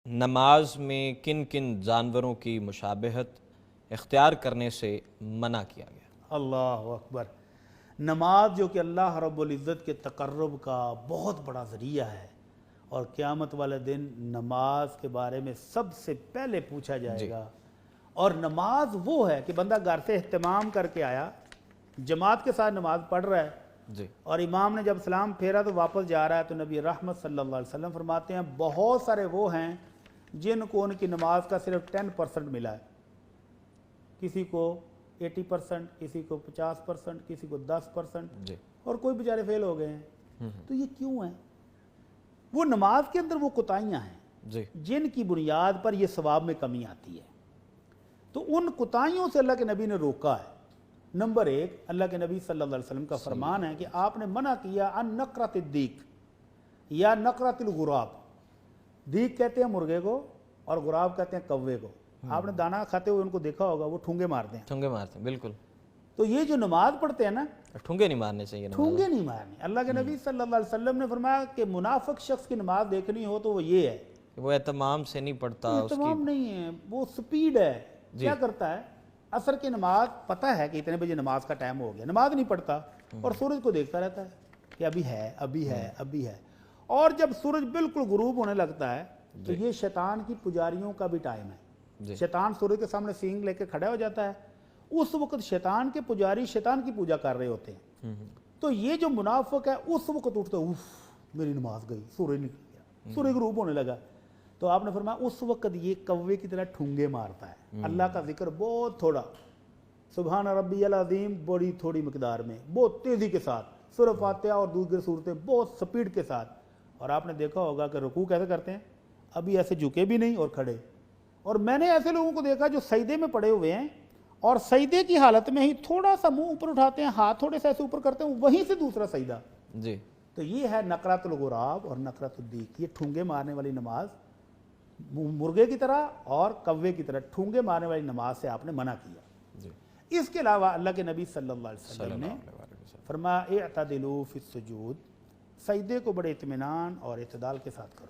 نماز میں کن کن جانوروں کی مشابہت اختیار کرنے سے منع کیا گیا؟ اللہ اکبر۔ نماز جو کہ اللہ رب العزت کے تقرب کا بہت بڑا ذریعہ ہے، اور قیامت والے دن نماز کے بارے میں سب سے پہلے پوچھا جائے گا۔ اور نماز وہ ہے کہ بندہ گھر سے اہتمام کر کے آیا، جماعت کے ساتھ نماز پڑھ رہا ہے، اور امام نے جب سلام پھیرا تو واپس جا رہا ہے، تو نبی رحمت صلی اللہ علیہ وسلم فرماتے ہیں بہت سارے وہ ہیں جن کو ان کی نماز کا صرف 10% ملا ہے، کسی کو 80%، کسی کو 50%، کسی کو 10%، اور کوئی بیچارے فیل ہو گئے ہیں۔ تو یہ کیوں ہے؟ وہ نماز کے اندر وہ کوتاہیاں ہیں جن کی بنیاد پر یہ ثواب میں کمی آتی ہے، تو ان کوتاہیوں سے اللہ کے نبی نے روکا ہے۔ نمبر 1، اللہ کے نبی صلی اللہ علیہ وسلم کا فرمان ہے کہ آپ نے منع کیا ان نقرۃ الدیک یا نقرۃ الغراب۔ دیک کہتے ہیں مرغے کو، اور غراب کہتے ہیں کوے کو۔ آپ نے دانا کھاتے ہوئے ان کو دیکھا ہوگا، وہ ٹھونگے مارتے ہیں۔ ٹھونگے مارتے ہیں، بالکل۔ تو یہ جو نماز پڑھتے ہیں نا، ٹھونگے نہیں مارنے چاہیے، ٹھونگے نہیں مارنے۔ اللہ کے نبی صلی اللہ علیہ وسلم نے فرمایا کہ منافق شخص کی نماز دیکھنی ہو تو وہ یہ ہے، وہ اہتمام سے نہیں پڑھتا، اہتمام نہیں ہے، وہ سپیڈ ہے۔ کیا کرتا ہے؟ عصر کی نماز پتہ ہے کہ اتنے بجے نماز کا ٹائم ہو گیا، نماز نہیں پڑھتا، اور سورج کو دیکھتا رہتا ہے کہ ابھی ہے، ابھی ہے، ابھی ہے۔ اور جب سورج بالکل غروب ہونے لگتا ہے تو یہ شیطان کی پجاریوں کا بھی ٹائم ہے۔ شیطان سورج کے سامنے سینگ لے کے کھڑا ہو جاتا ہے، اس وقت شیطان کے پجاری شیطان کی پوجا کر رہے ہوتے ہیں۔ تو یہ جو منافق ہے اس وقت اٹھتا ہے، اوف میری نماز گئی، سورج نکل گیا، سورج غروب ہونے لگا۔ تو آپ نے فرمایا اس وقت یہ کوے کی طرح ٹھونگے مارتا ہے، اللہ کا ذکر بہت تھوڑا، سبحان ربی العظیم بڑی تھوڑی مقدار میں، بہت تیزی کے ساتھ، سورہ فاتحہ اور دوسری صورتیں بہت سپیڈ کے ساتھ۔ اور آپ نے دیکھا ہوگا کہ رکوع کیسے کرتے ہیں، ابھی ایسے جھکے بھی نہیں اور کھڑے۔ اور میں نے ایسے لوگوں کو دیکھا جو سجدے میں پڑے ہوئے ہیں، اور سجدے کی حالت میں ہی تھوڑا سا منہ اوپر اٹھاتے ہیں، ہاتھ تھوڑے سے ایسے اوپر کرتے ہیں، وہیں سے دوسرا سجدہ۔ تو یہ ہے نقرۃ الغراب اور نقرۃ الدیک، یہ ٹھونگے مارنے والی نماز، مرغے کی طرح اور کوے کی طرح ٹھونگے مارنے والی نماز سے آپ نے منع کیا۔ اس کے علاوہ اللہ کے نبی صلی اللہ علیہ وسلم نے فرمایا اعتدلوا فی السجود، سجدے کو بڑے اطمینان اور اعتدال کے ساتھ کرو،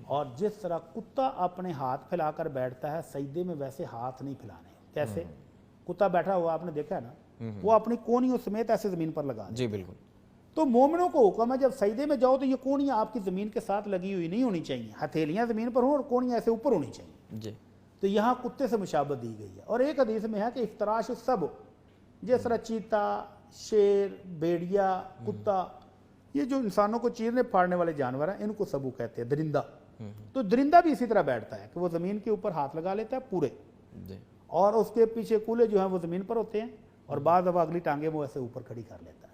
اور جس طرح کتا اپنے ہاتھ پھیلا کر بیٹھتا ہے سجدے میں، ویسے ہاتھ نہیں پھیلانے۔ کیسے؟ کتا بیٹھا ہوا آپ نے دیکھا ہے نا، وہ اپنی کونیوں سمیت ایسے زمین پر لگا دے۔ بالکل۔ تو مومنوں کو حکم ہے جب سجدے میں جاؤ تو یہ کونیاں آپ کی زمین کے ساتھ لگی ہوئی نہیں ہونی چاہیے، ہتھیلیاں زمین پر ہوں اور کونیاں ایسے اوپر ہونی چاہیے۔ تو یہاں کتے سے مشابہت دی گئی ہے۔ اور ایک حدیث میں ہے کہ افتراش السبع، جس طرح چیتا، شیر، بھیڑیا، کتا، یہ جو انسانوں کو چیرنے پھاڑنے والے جانور ہیں، ان کو سبو کہتے ہیں، درندہ۔ تو درندہ بھی اسی طرح بیٹھتا ہے کہ وہ زمین کے اوپر ہاتھ لگا لیتا ہے پورے، اور اس کے پیچھے کولے جو ہیں وہ زمین پر ہوتے ہیں، اور بعض دفعہ اگلی ٹانگیں وہ ایسے اوپر کھڑی کر لیتا ہے۔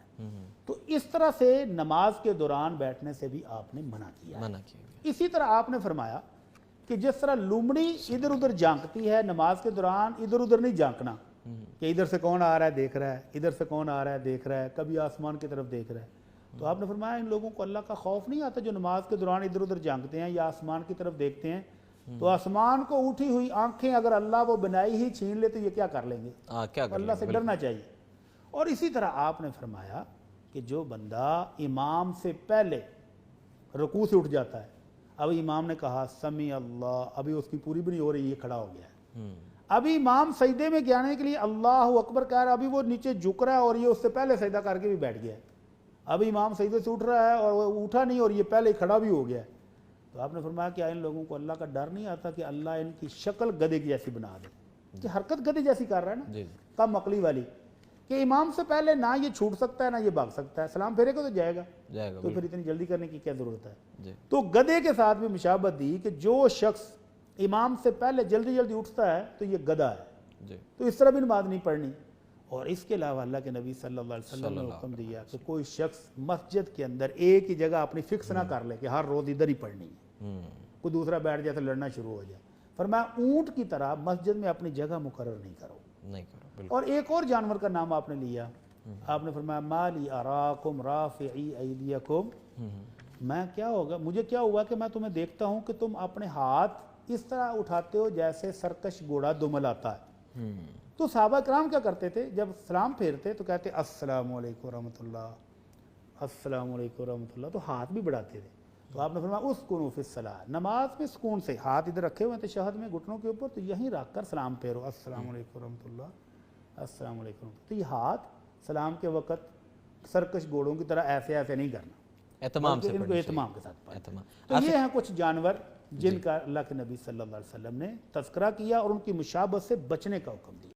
تو اس طرح سے نماز کے دوران بیٹھنے سے بھی آپ نے منع کیا۔ اسی طرح آپ نے فرمایا کہ جس طرح لومڑی ادھر ادھر جھانکتی ہے، نماز کے دوران ادھر ادھر نہیں جھانکنا کہ ادھر سے کون آ رہا ہے دیکھ رہا ہے، ادھر سے کون آ رہا ہے دیکھ رہا ہے، کبھی آسمان کی طرف دیکھ رہا ہے۔ تو آپ نے فرمایا ان لوگوں کو اللہ کا خوف نہیں آتا جو نماز کے دوران ادھر ادھر جھانکتے ہیں یا آسمان کی طرف دیکھتے ہیں؟ تو آسمان کو اٹھی ہوئی آنکھیں اگر اللہ وہ بنائی ہی چھین لے تو یہ کیا کر لیں گے؟ اللہ سے ڈرنا چاہیے۔ اور اسی طرح آپ نے فرمایا کہ جو بندہ امام سے پہلے رکوع سے اٹھ جاتا ہے، ابھی امام نے کہا سمی اللہ، ابھی اس کی پوری بھی نہیں ہو رہی، یہ کھڑا ہو گیا ہے، ابھی امام سجدے میں جانے کے لیے اللہ اکبر کہہ رہا ہے، ابھی وہ نیچے جھک رہا ہے اور یہ اس سے پہلے سجدہ کر کے بھی بیٹھ گیا ہے، ابھی امام سجدے سے اٹھ رہا ہے اور وہ اٹھا نہیں اور یہ پہلے کھڑا بھی ہو گیا ہے۔ تو آپ نے فرمایا کہ ان لوگوں کو اللہ کا ڈر نہیں آتا کہ اللہ ان کی شکل گدھے کی جیسی بنا دے، کہ حرکت گدھے جیسی کر رہا ہے نا، کم عقلی والی، کہ امام سے پہلے نہ یہ چھوٹ سکتا ہے نہ یہ بھاگ سکتا ہے، سلام پھیرے کو تو جائے گا، تو پھر اتنی جلدی کرنے کی کیا ضرورت ہے؟ تو گدھے کے ساتھ بھی مشابہت دی کہ جو شخص امام سے پہلے جلدی جلدی اٹھتا ہے تو یہ گدھا ہے، تو اس طرح بھی نماز نہیں پڑھنی۔ اور اس کے علاوہ اللہ کے نبی صلی اللہ علیہ وسلم نے حکم دیا کہ کوئی شخص مسجد کے اندر ایک ہی جگہ اپنی فکس نہ کر لے کہ ہر روز ادھر ہی پڑھنی ہے، کوئی دوسرا بیٹھ جائے تو لڑنا شروع ہو جائے۔ فرمایا اونٹ کی طرح مسجد میں اپنی جگہ مقرر نہیں کرو۔ اور ایک اور جانور کا نام آپ نے لیا، آپ نے فرمایا مالی اراکم رافعی ایدیکم، میں کیا ہوگا، مجھے کیا ہوا کہ میں تمہیں دیکھتا ہوں کہ تم اپنے ہاتھ اس طرح اٹھاتے ہو جیسے سرکش گھوڑا دمل آتا ہے۔ تو صحابہ کرام کیا کرتے تھے، جب سلام پھیرتے تو کہتے السلام علیکم ورحمۃ اللہ، السلام علیکم ورحمۃ اللہ، تو ہاتھ بھی بڑھاتے تھے۔ تو آپ نے فرمایا اسکنوا فی الصلاۃ، نماز میں سکون سے، ہاتھ ادھر رکھے ہوئے ہیں تشہد میں گھٹنوں کے اوپر، تو یہیں رکھ کر سلام پھیرو، السلام علیکم ورحمۃ اللہ، السلام علیکم ورحمۃ اللہ۔ تو یہ ہاتھ سلام کے وقت سرکش گھوڑوں کی طرح ایسے نہیں کرنا، اہتمام سے ان کو پڑھنی اہتمام کے ساتھ پڑھنا۔ اہتمام۔ تو یہ ہیں کچھ جانور جن کا اللہ کے نبی صلی اللہ علیہ وسلم نے تذکرہ کیا اور ان کی مشابہت سے بچنے کا حکم دیا۔